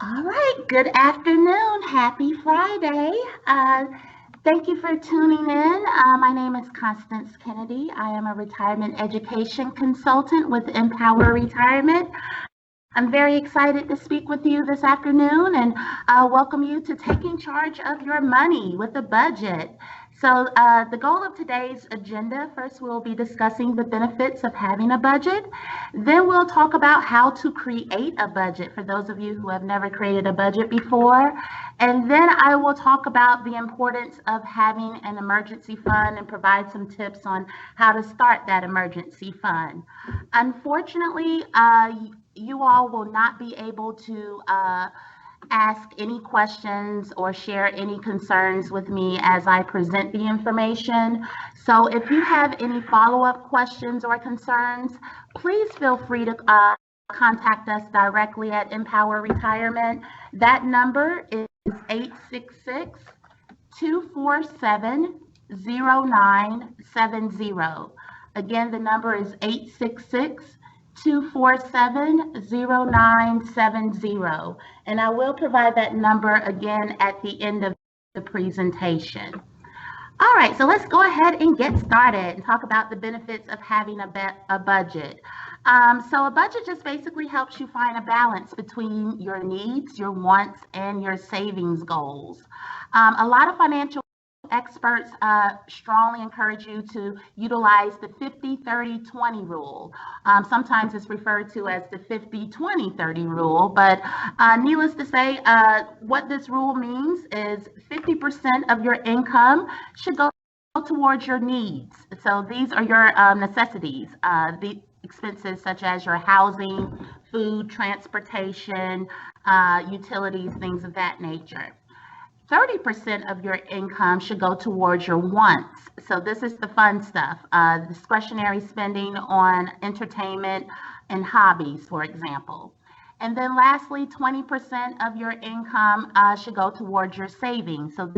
All right, good afternoon. Happy Friday. Uh, Thank you for tuning in. My name is Constance Kennedy. I am a retirement education consultant with Empower Retirement. I'm very excited to speak with you this afternoon and welcome you to taking charge of your money with a budget. The goal of today's agenda, first we'll be discussing the benefits of having a budget. Then we'll talk about how to create a budget for those of you who have never created a budget before. And then I will talk about the importance of having an emergency fund and provide some tips on how to start that emergency fund. Unfortunately, you all will not be able to ask any questions or share any concerns with me as I present the information. So if you have any follow-up questions or concerns, please feel free to contact us directly at Empower Retirement. That number is 866 247 0970. Again, the number is 866 247 0970. And I will provide that number again at the end of the presentation. All right, so let's go ahead and get started and talk about the benefits of having a budget. So a budget just basically helps you find a balance between your needs, your wants, and your savings goals. A lot of financial experts strongly encourage you to utilize the 50-30-20 rule. Sometimes it's referred to as the 50-20-30 rule, but needless to say, what this rule means is 50% of your income should go towards your needs. So these are your necessities, the expenses such as your housing, food, transportation, utilities, things of that nature. 30% of your income should go towards your wants. So this is the fun stuff, discretionary spending on entertainment and hobbies, for example. And then lastly, 20% of your income should go towards your savings. So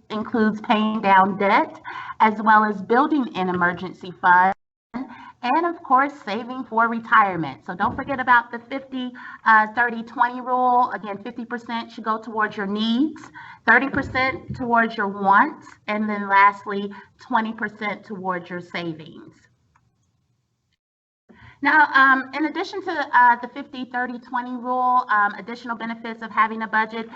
includes paying down debt as well as building an emergency fund and of course saving for retirement. So don't forget about the 50-30-20 rule. Again, 50% should go towards your needs, 30% towards your wants, and then lastly 20% towards your savings. Now, in addition to the 50-30-20 rule, additional benefits of having a budget,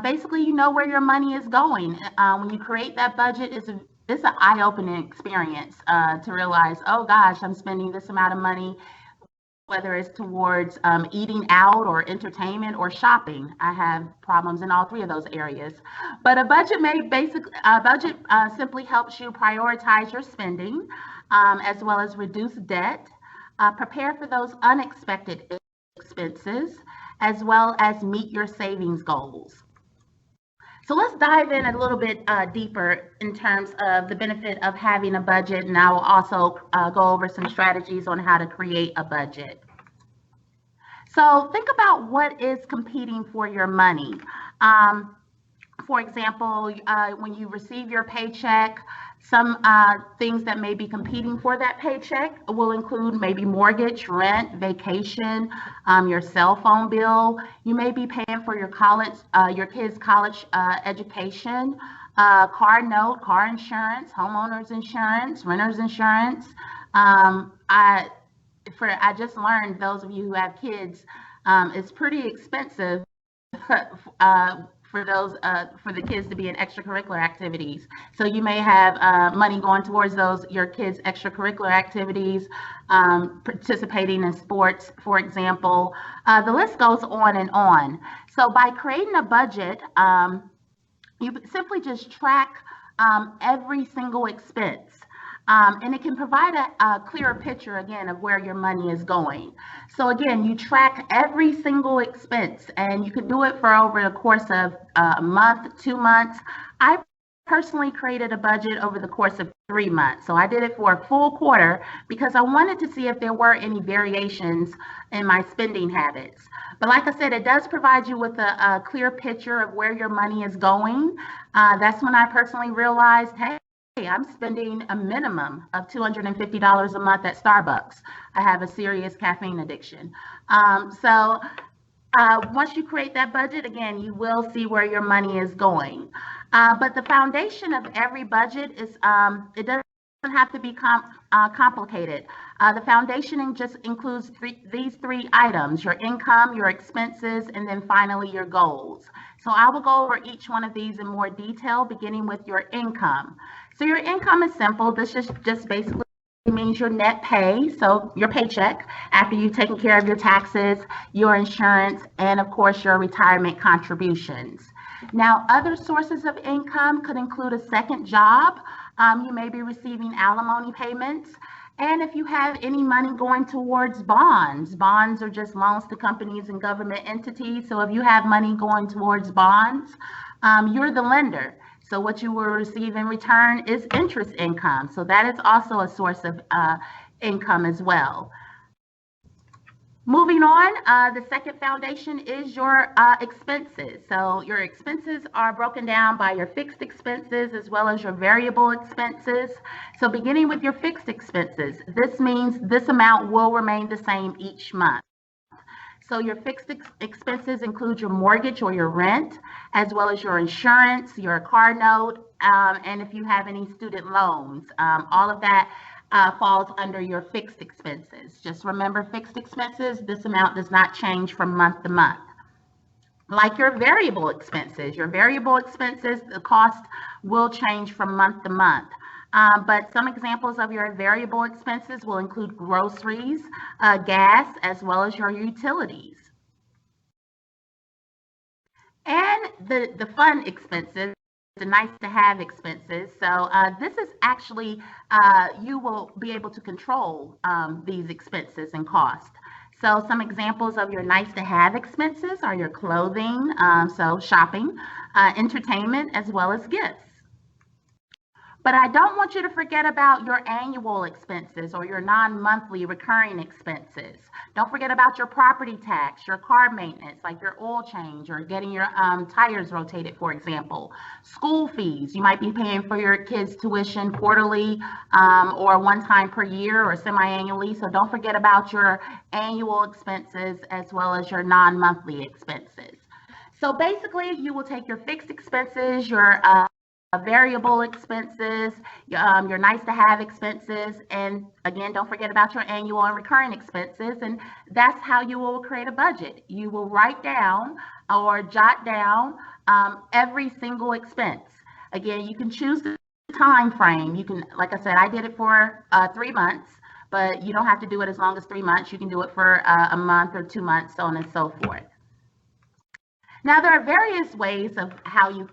basically you know where your money is going. When you create that budget, it's an eye-opening experience to realize, oh gosh, I'm spending this amount of money, whether it's towards eating out or entertainment or shopping. I have problems in all three of those areas. But a budget simply helps you prioritize your spending as well as reduce debt, prepare for those unexpected expenses, as well as meet your savings goals. So let's dive in a little bit deeper in terms of the benefit of having a budget, and I will also go over some strategies on how to create a budget. So think about what is competing for your money. For example, when you receive your paycheck, some things that may be competing for that paycheck will include maybe mortgage, rent, vacation, your cell phone bill. You may be paying for your kids' college education, car note, car insurance, homeowners insurance, renters insurance. I just learned, those of you who have kids, it's pretty expensive for the kids to be in extracurricular activities. So you may have money going towards your kids' extracurricular activities, participating in sports, for example. The list goes on and on. So by creating a budget, you simply just track every single expense. And it can provide a clearer picture, again, of where your money is going. So again, you track every single expense, and you can do it for over the course of a month, 2 months. I personally created a budget over the course of 3 months. So I did it for a full quarter because I wanted to see if there were any variations in my spending habits. But like I said, it does provide you with a clear picture of where your money is going. That's when I personally realized, hey, I'm spending a minimum of $250 a month at Starbucks. I have a serious caffeine addiction. So Once you create that budget, again, you will see where your money is going. But the foundation of every budget is, it doesn't have to be complicated. The foundation just includes these three items: your income, your expenses, and then finally your goals. So I will go over each one of these in more detail, beginning with your income. So your income is simple. This is just basically means your net pay, so your paycheck after you've taken care of your taxes, your insurance, and of course your retirement contributions. Now, other sources of income could include a second job. You may be receiving alimony payments. And if you have any money going towards bonds, bonds are just loans to companies and government entities. So if you have money going towards bonds, you're the lender. So what you will receive in return is interest income. So that is also a source of income as well. Moving on, the second foundation is your expenses. So your expenses are broken down by your fixed expenses as well as your variable expenses. So beginning with your fixed expenses, this means this amount will remain the same each month. So your fixed expenses include your mortgage or your rent, as well as your insurance, your car note, and if you have any student loans. All of that falls under your fixed expenses. Just remember, fixed expenses, this amount does not change from month to month. Like your variable expenses, the cost will change from month to month. But some examples of your variable expenses will include groceries, gas, as well as your utilities. And the fun expenses, the nice to have expenses. So this is actually, you will be able to control these expenses and cost. So some examples of your nice to have expenses are your clothing, so shopping, entertainment, as well as gifts. But I don't want you to forget about your annual expenses or your non-monthly recurring expenses. Don't forget about your property tax, your car maintenance, like your oil change or getting your tires rotated, for example. School fees, you might be paying for your kids' tuition quarterly or one time per year or semi-annually. So don't forget about your annual expenses as well as your non-monthly expenses. So basically, you will take your fixed expenses, your variable expenses, your nice to have expenses, and again, don't forget about your annual and recurring expenses, and that's how you will create a budget. You will write down or jot down every single expense. Again, you can choose the time frame. You can, like I said, I did it for 3 months, but you don't have to do it as long as 3 months. You can do it for a month or 2 months, so on and so forth. Now, there are various ways of how you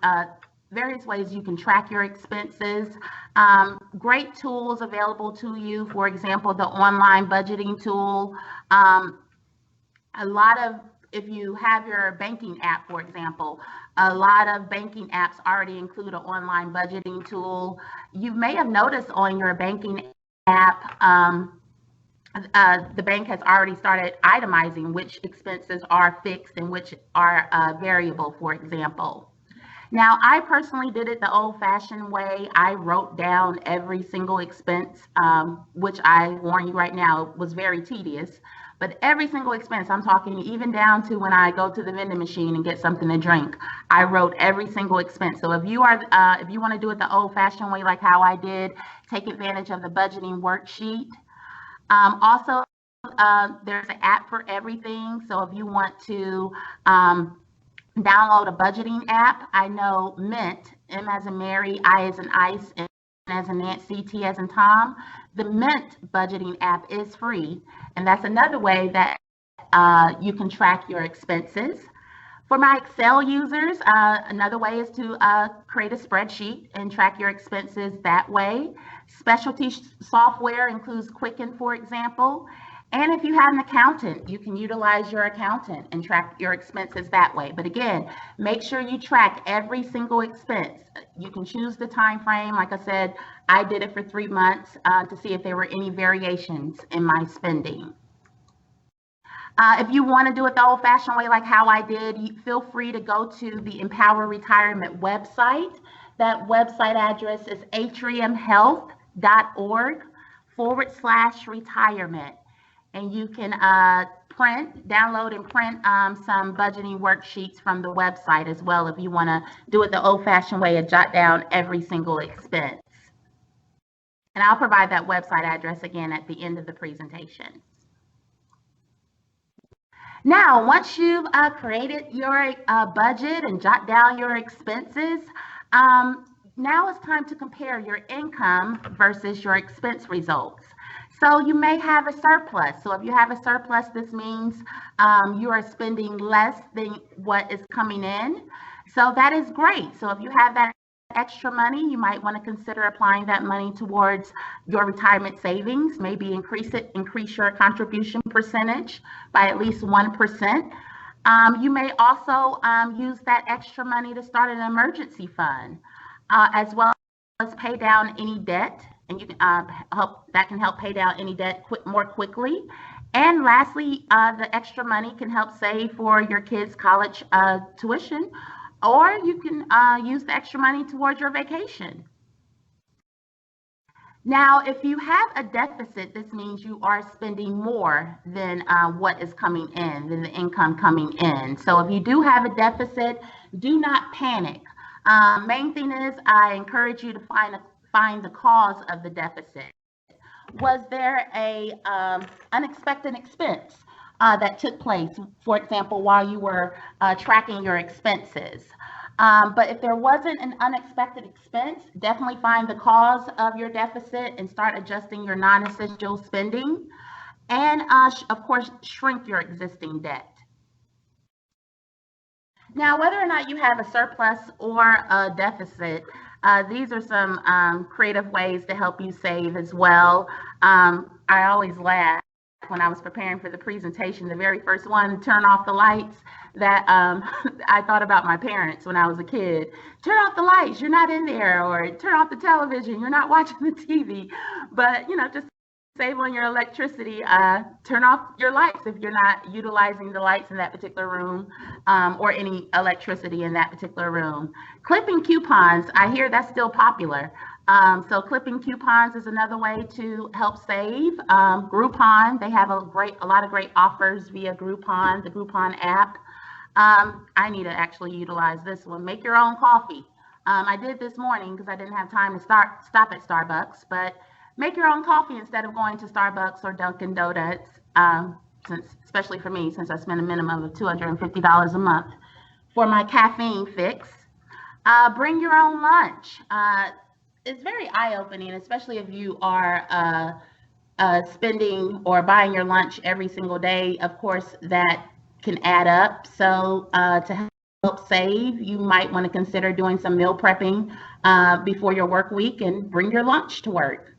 can track your expenses. Great tools available to you. For example, the online budgeting tool. If you have your banking app, for example, a lot of banking apps already include an online budgeting tool. You may have noticed on your banking app, the bank has already started itemizing which expenses are fixed and which are variable, for example. Now, I personally did it the old-fashioned way. I wrote down every single expense, which I warn you right now was very tedious. But every single expense, I'm talking even down to when I go to the vending machine and get something to drink, I wrote every single expense. So if you want to do it the old-fashioned way, like how I did, take advantage of the budgeting worksheet. Also, there's an app for everything. So if you want to download a budgeting app, I know Mint, M as in Mary, I as in Ice, N as in Nancy, T as in Tom. The Mint budgeting app is free, and that's another way that you can track your expenses. For my Excel users, another way is to create a spreadsheet and track your expenses that way. Specialty software includes Quicken, for example. And if you have an accountant, you can utilize your accountant and track your expenses that way. But again, make sure you track every single expense. You can choose the time frame. Like I said, I did it for 3 months to see if there were any variations in my spending. If you want to do it the old-fashioned way, like how I did, feel free to go to the Empower Retirement website. That website address is atriumhealth.org/retirement. And you can download and print some budgeting worksheets from the website as well if you want to do it the old-fashioned way and jot down every single expense. And I'll provide that website address again at the end of the presentation. Now, once you've created your budget and jot down your expenses, now it's time to compare your income versus your expense results. So you may have a surplus. So if you have a surplus, this means you are spending less than what is coming in. So that is great. So if you have that extra money, you might want to consider applying that money towards your retirement savings. Maybe increase your contribution percentage by at least 1%. You may also use that extra money to start an emergency fund, as well as pay down any debt, and you can help pay down any debt more quickly. And lastly, the extra money can help save for your kids' college tuition, or you can use the extra money towards your vacation. Now, if you have a deficit, this means you are spending more than what is coming in, than the income coming in. So if you do have a deficit, do not panic. Main thing is, I encourage you to find the cause of the deficit. Was there a unexpected expense that took place, for example, while you were tracking your expenses? But if there wasn't an unexpected expense, definitely find the cause of your deficit and start adjusting your non-essential spending. And of course, shrink your existing debt. Now, whether or not you have a surplus or a deficit, these are some creative ways to help you save as well. I always laugh when I was preparing for the presentation. The very first one, turn off the lights, that I thought about my parents when I was a kid. Turn off the lights, you're not in there, or turn off the television, you're not watching the TV. But, you know, just save on your electricity. Turn off your lights if you're not utilizing the lights in that particular room, or any electricity in that particular room. Clipping coupons, I hear that's still popular. So clipping coupons is another way to help save. Groupon, they have a lot of great offers via Groupon, the Groupon app. I need to actually utilize this one. Make your own coffee. I did this morning because I didn't have time to stop at Starbucks, but make your own coffee instead of going to Starbucks or Dunkin' Donuts, especially for me, since I spend a minimum of $250 a month for my caffeine fix. Bring your own lunch. It's very eye-opening, especially if you are spending or buying your lunch every single day. Of course, that can add up. So to help save, you might want to consider doing some meal prepping before your work week, and bring your lunch to work.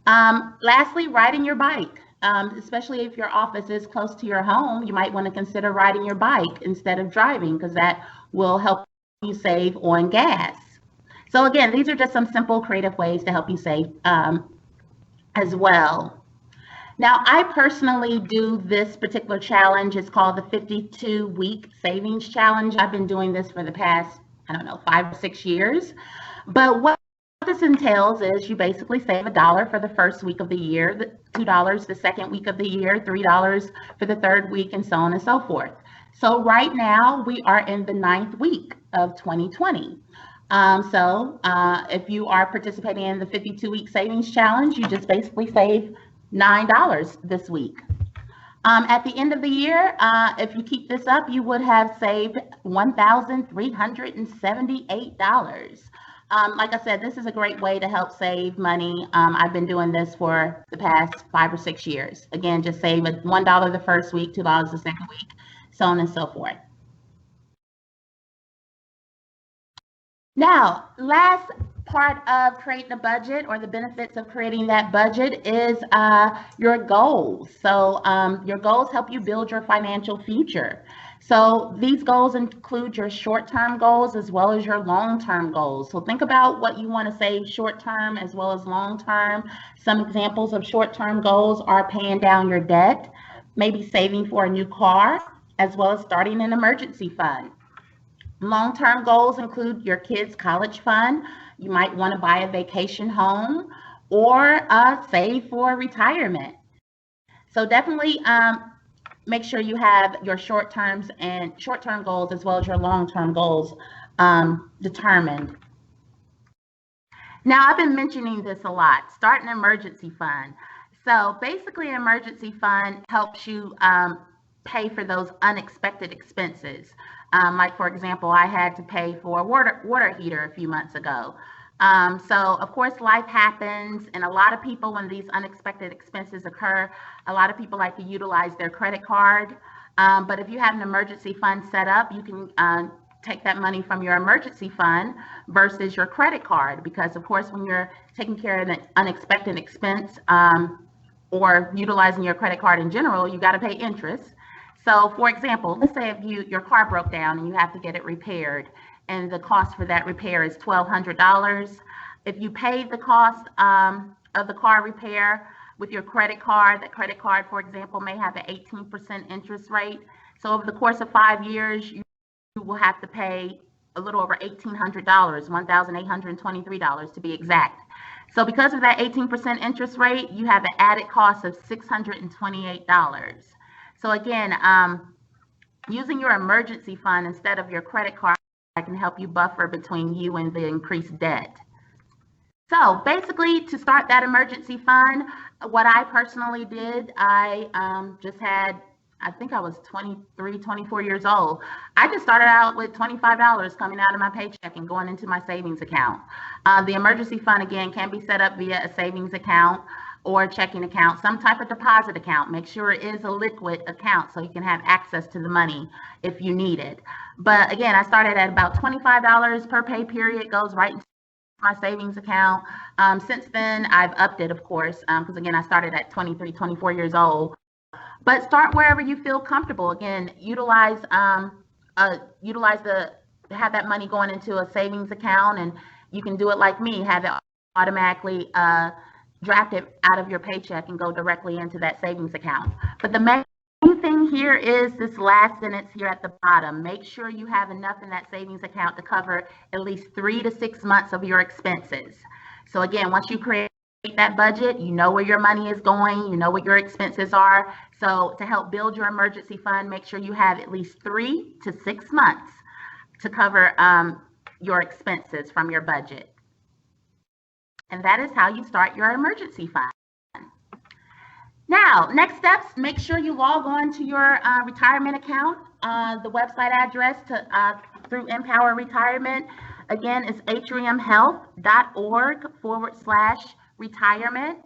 Lastly, riding your bike. Especially if your office is close to your home, you might want to consider riding your bike instead of driving, because that will help you save on gas. So again, these are just some simple creative ways to help you save as well. Now, I personally do this particular challenge. It's called the 52-week savings challenge. I've been doing this for the past, 5 or 6 years. But what this entails is you basically save $1 for the first week of the year, $2 the second week of the year, $3 for the third week, and so on and so forth. So right now we are in the 9th week of 2020. If you are participating in the 52-week savings challenge, you just basically save $9 this week. At the end of the year, if you keep this up, you would have saved $1,378. Like I said, this is a great way to help save money. I've been doing this for the past 5 or 6 years. Again, just save $1 the first week, $2 the second week, so on and so forth. Now, last part of creating a budget, or the benefits of creating that budget, is your goals. So your goals help you build your financial future. So these goals include your short-term goals as well as your long-term goals. So think about what you want to save short-term as well as long-term. Some examples of short-term goals are paying down your debt, maybe saving for a new car, as well as starting an emergency fund. Long-term goals include your kids' college fund. You might want to buy a vacation home, or save for retirement. So definitely make sure you have your short-term goals as well as your long-term goals determined. Now, I've been mentioning this a lot. Start an emergency fund. So basically, an emergency fund helps you pay for those unexpected expenses. Like, for example, I had to pay for a water heater a few months ago. So, of course, life happens, and a lot of people, when these unexpected expenses occur, a lot of people like to utilize their credit card. But if you have an emergency fund set up, you can take that money from your emergency fund versus your credit card, because, of course, when you're taking care of an unexpected expense or utilizing your credit card in general, you got to pay interest. So, for example, let's say if your car broke down and you have to get it repaired, and the cost for that repair is $1,200. If you paid the cost of the car repair with your credit card, that credit card, for example, may have an 18% interest rate. So over the course of 5 years, you will have to pay a little over $1,800, $1,823 to be exact. So because of that 18% interest rate, you have an added cost of $628. So again, using your emergency fund instead of your credit card can help you buffer between you and the increased debt. So basically, to start that emergency fund, what I personally did, I just had, I think I was 23, 24 years old. I just started out with $25 coming out of my paycheck and going into my savings account. The emergency fund, again, can be set up via a savings account or a checking account, some type of deposit account. Make sure it is a liquid account so you can have access to the money if you need it. But again, I started at about $25 per pay period, goes right into my savings account. Since then, I've upped it, of course, because again, I started at 23, 24 years old. But start wherever you feel comfortable. Again, utilize have that money going into a savings account, and you can do it like me, have it automatically drafted out of your paycheck and go directly into that savings account. But the main thing here is this last sentence here at the bottom. Make sure you have enough in that savings account to cover at least 3 to 6 months of your expenses. So again, once you create that budget, you know where your money is going, you know what your expenses are. So to help build your emergency fund, make sure you have at least 3 to 6 months to cover your expenses from your budget. And that is how you start your emergency fund. Now, next steps, make sure you log on to your retirement account. The website address through Empower Retirement, again, is atriumhealth.org/retirement.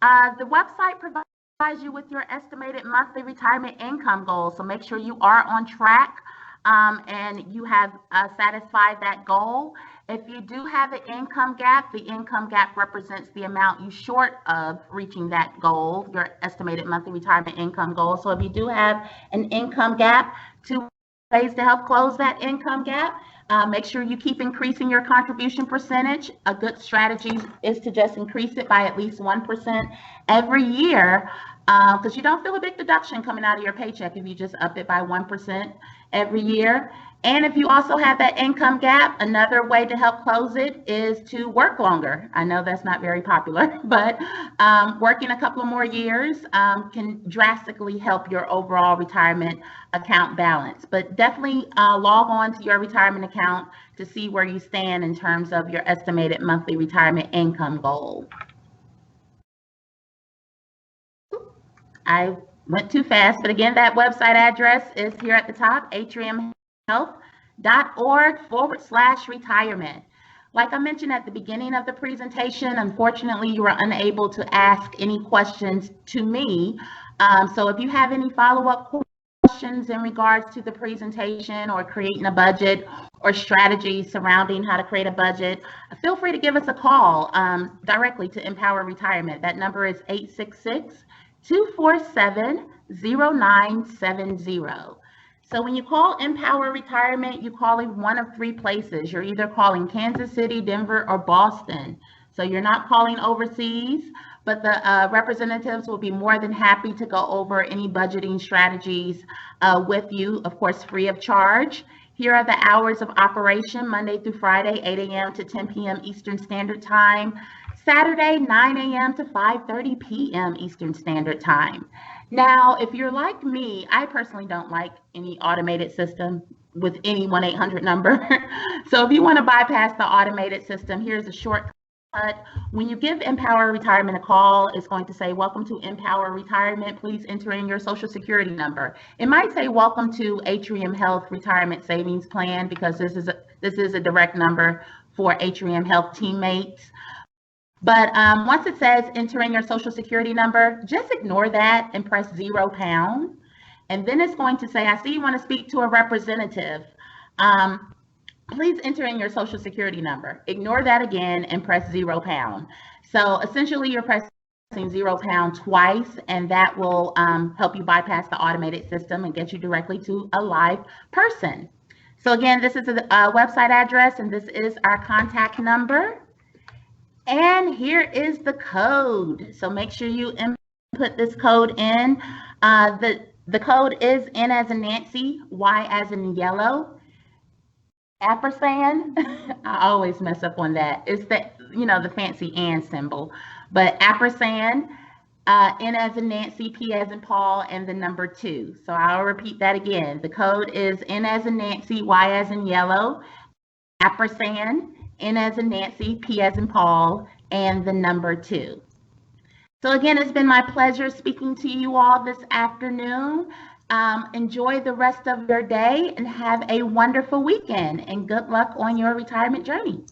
The website provides you with your estimated monthly retirement income goal. So make sure you are on track and you have satisfied that goal. If you do have an income gap, the income gap represents the amount you short of reaching that goal, your estimated monthly retirement income goal. So if you do have an income gap, 2 ways to help close that income gap. Make sure you keep increasing your contribution percentage. A good strategy is to just increase it by at least 1% every year, because you don't feel a big deduction coming out of your paycheck if you just up it by 1% every year. And if you also have that income gap, another way to help close it is to work longer. I know that's not very popular, but working a couple of more years can drastically help your overall retirement account balance. But definitely log on to your retirement account to see where you stand in terms of your estimated monthly retirement income goal. I went too fast, but again, that website address is here at the top, atriumhealth.org/retirement. Like I mentioned at the beginning of the presentation, unfortunately, you were unable to ask any questions to me. So if you have any follow-up questions in regards to the presentation or creating a budget or strategies surrounding how to create a budget, feel free to give us a call directly to Empower Retirement. That number is 866-247-0970. So when you call Empower Retirement, you're calling one of 3 places. You're either calling Kansas City, Denver, or Boston. So you're not calling overseas, but the representatives will be more than happy to go over any budgeting strategies with you, of course, free of charge. Here are the hours of operation, Monday through Friday, 8 a.m. to 10 p.m. Eastern Standard Time, Saturday, 9 a.m. to 5:30 p.m. Eastern Standard Time. Now, if you're like me, I personally don't like any automated system with any 1-800 number. So if you want to bypass the automated system, here's a shortcut. When you give Empower Retirement a call, it's going to say, welcome to Empower Retirement. Please enter in your social security number. It might say, welcome to Atrium Health Retirement Savings Plan, because this is a direct number for Atrium Health teammates. But once it says enter in your social security number, just ignore that and press £0. And then it's going to say, I see you want to speak to a representative. Please enter in your social security number. Ignore that again and press £0. So essentially you're pressing £0 twice, and that will help you bypass the automated system and get you directly to a live person. So again, this is a website address, and this is our contact number. And here is the code. So make sure you input this code in. The code is N as in Nancy, Y as in yellow, ampersand. I always mess up on that. It's the fancy and symbol, but ampersand, N as in Nancy, P as in Paul, and the number 2. So I'll repeat that again. The code is N as in Nancy, Y as in yellow, ampersand, N as in Nancy, P as in Paul, and the number 2. So again, it's been my pleasure speaking to you all this afternoon. Enjoy the rest of your day and have a wonderful weekend, and good luck on your retirement journey.